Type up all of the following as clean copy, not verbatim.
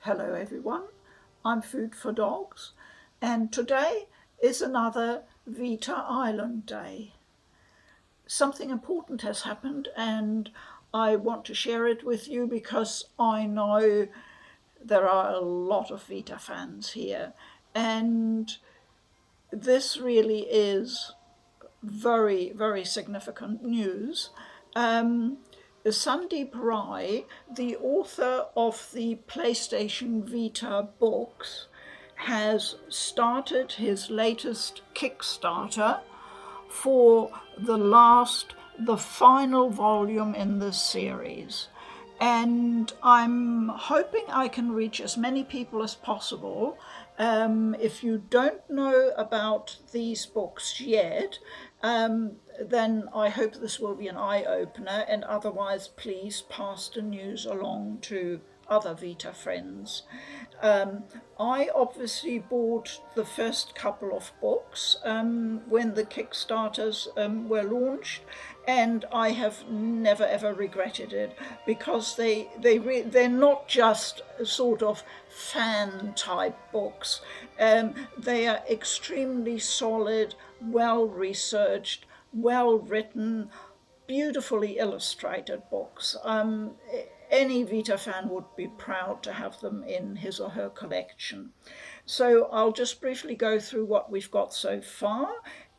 Hello everyone, I'm Food for Dogs, and today is another Vita Island Day. Something important has happened and I want to share it with you because I know there are a lot of Vita fans here, and this really is very, very significant news. Sandeep Rai, the author of the PlayStation Vita books, has started his latest Kickstarter for the final volume in this series. And I'm hoping I can reach as many people as possible. If you don't know about these books yet, then I hope this will be an eye-opener, and otherwise please pass the news along to other Vita friends. I obviously bought the first couple of books when the Kickstarters were launched, and I have never ever regretted it, because they're not just sort of fan type books. They are extremely solid, well researched, well written, beautifully illustrated books. Any Vita fan would be proud to have them in his or her collection. So I'll just briefly go through what we've got so far.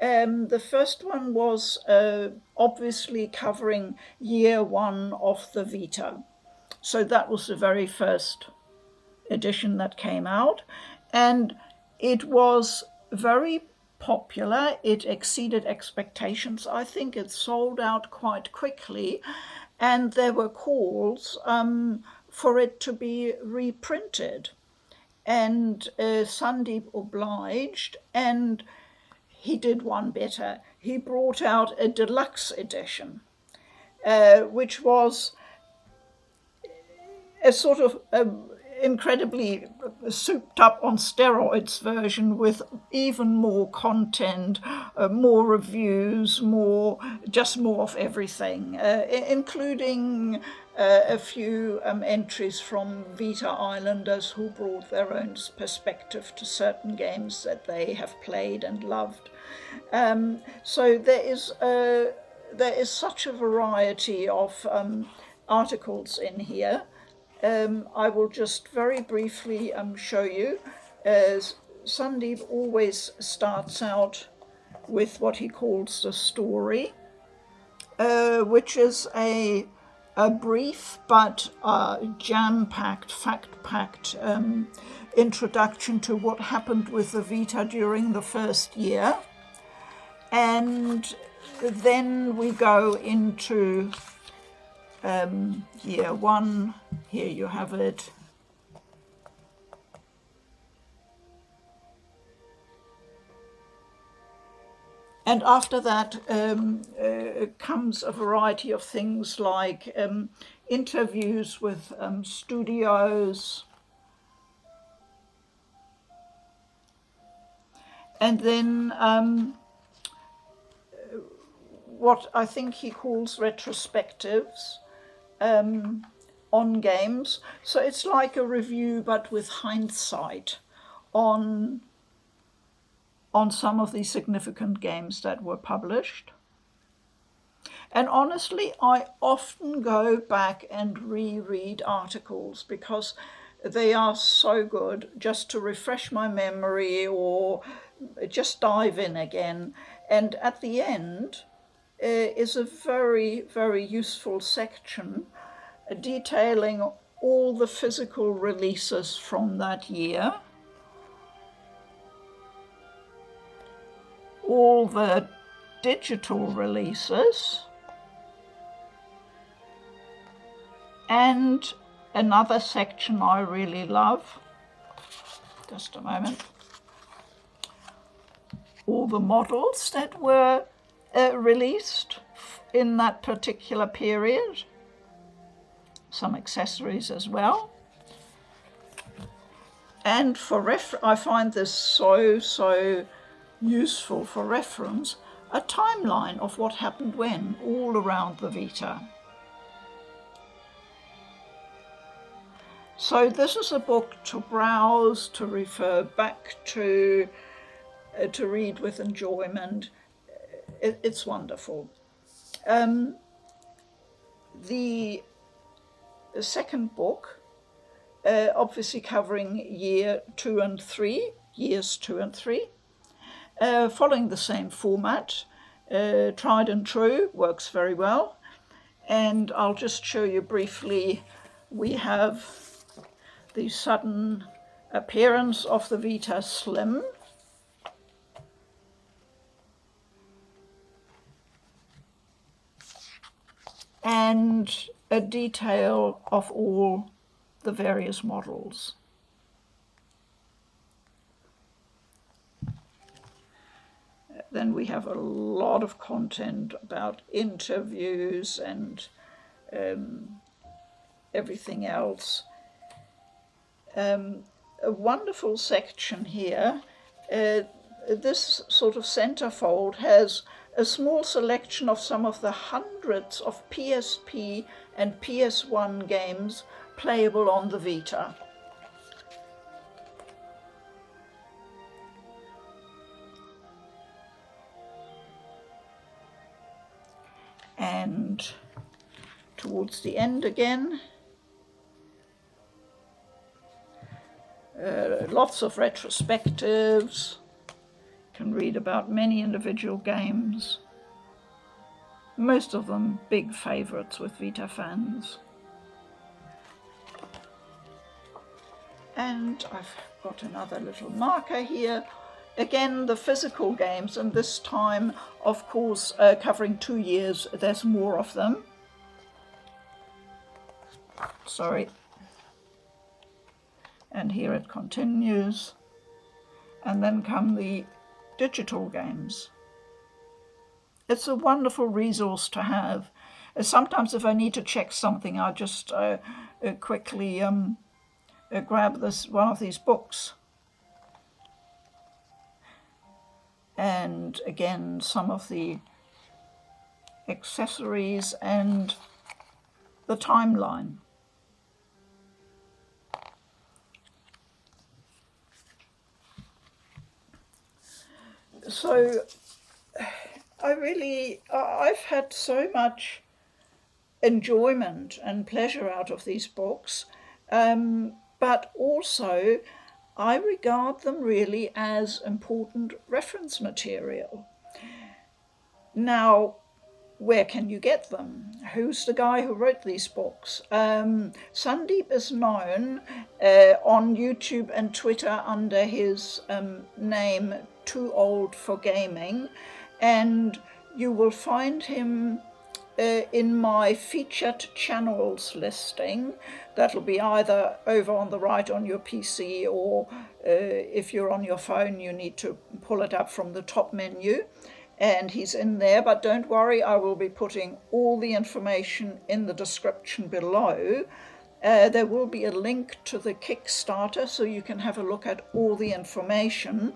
The first one was obviously covering year one of the Vita. So that was the very first edition that came out, and it was very popular. It exceeded expectations. I think it sold out quite quickly, and there were calls for it to be reprinted. And Sandeep obliged, and he did one better. He brought out a deluxe edition, which was a sort of incredibly souped up on steroids version with even more content, more reviews, more of everything, including a few entries from Vita Islanders who brought their own perspective to certain games that they have played and loved. So there is such a variety of articles in here. I will just very briefly show you. Sandeep always starts out with what he calls the story, which is a brief but jam-packed, fact-packed introduction to what happened with the Vita during the first year. And then we go into year one. Here you have it. And after that comes a variety of things like interviews with studios, and then what I think he calls retrospectives on games. So it's like a review, but with hindsight on some of the significant games that were published. And honestly, I often go back and reread articles because they are so good, just to refresh my memory or just dive in again. And at the end is a very, very useful section detailing all the physical releases from that year, all the digital releases, and another section I really love, just a moment, all the models that were released in that particular period, some accessories as well. And I find this so useful for reference, a timeline of what happened when, all around the Vita. So this is a book to browse, to refer back to read with enjoyment. It's wonderful. The second book, obviously covering years 2 and 3, following the same format, tried and true, works very well. And I'll just show you briefly, we have the sudden appearance of the Vita Slim. And a detail of all the various models. Then we have a lot of content about interviews and everything else. A wonderful section here. This sort of centerfold has a small selection of some of the hundreds of PSP and PS1 games playable on the Vita. And towards the end again, lots of retrospectives. You can read about many individual games, most of them big favorites with Vita fans. And I've got another little marker here. Again, the physical games, and this time, of course, covering 2 years, there's more of them. Sorry. And here it continues. And then come the digital games. It's a wonderful resource to have. Sometimes if I need to check something, I'll just quickly grab one of these books. And again, some of the accessories and the timeline. So I've had so much enjoyment and pleasure out of these books, but also I regard them really as important reference material. Now, where can you get them? Who's the guy who wrote these books? Sandeep is known on YouTube and Twitter under his name Too Old for Gaming, and you will find him in my featured channels listing. That'll be either over on the right on your PC, or if you're on your phone you need to pull it up from the top menu, and he's in there. But don't worry, I will be putting all the information in the description below. There will be a link to the Kickstarter so you can have a look at all the information.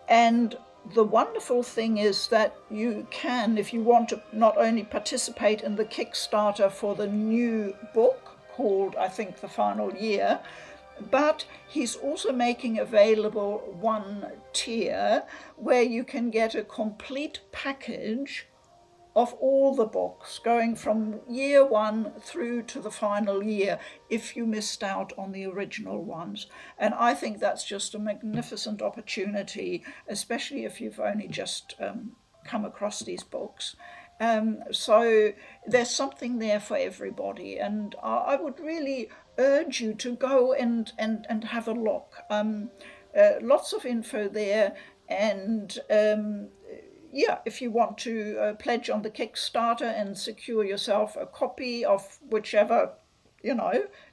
And the wonderful thing is that you can, if you want to, not only participate in the Kickstarter for the new book called, I think, The Final Year, but he's also making available one tier where you can get a complete package of all the books going from year 1 through to the final year if you missed out on the original ones. And I think that's just a magnificent opportunity, especially if you've only just come across these books. So there's something there for everybody, and I would really urge you to go and have a look. Lots of info there, and yeah, if you want to pledge on the Kickstarter and secure yourself a copy of whichever,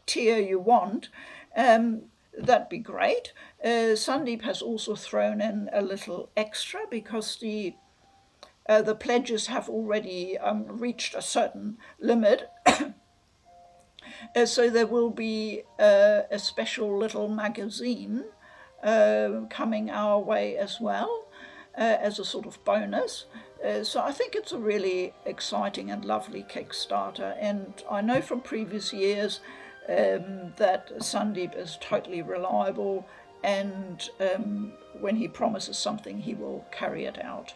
tier you want, that'd be great. Sandeep has also thrown in a little extra because the pledges have already reached a certain limit. So there will be a special little magazine coming our way as well, as a sort of bonus. So I think it's a really exciting and lovely Kickstarter, and I know from previous years that Sandeep is totally reliable, and when he promises something, he will carry it out.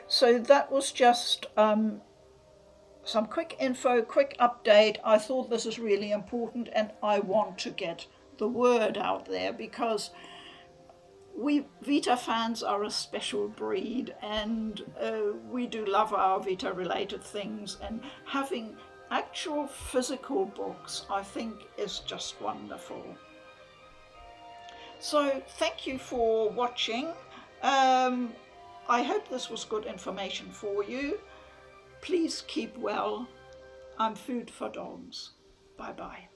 So that was just some quick info, quick update. I thought this is really important, and I want to get the word out there, because we Vita fans are a special breed, and we do love our Vita related things, and having actual physical books, I think, is just wonderful. So thank you for watching. I hope this was good information for you. Please keep well. I'm Food for Dogs. Bye bye.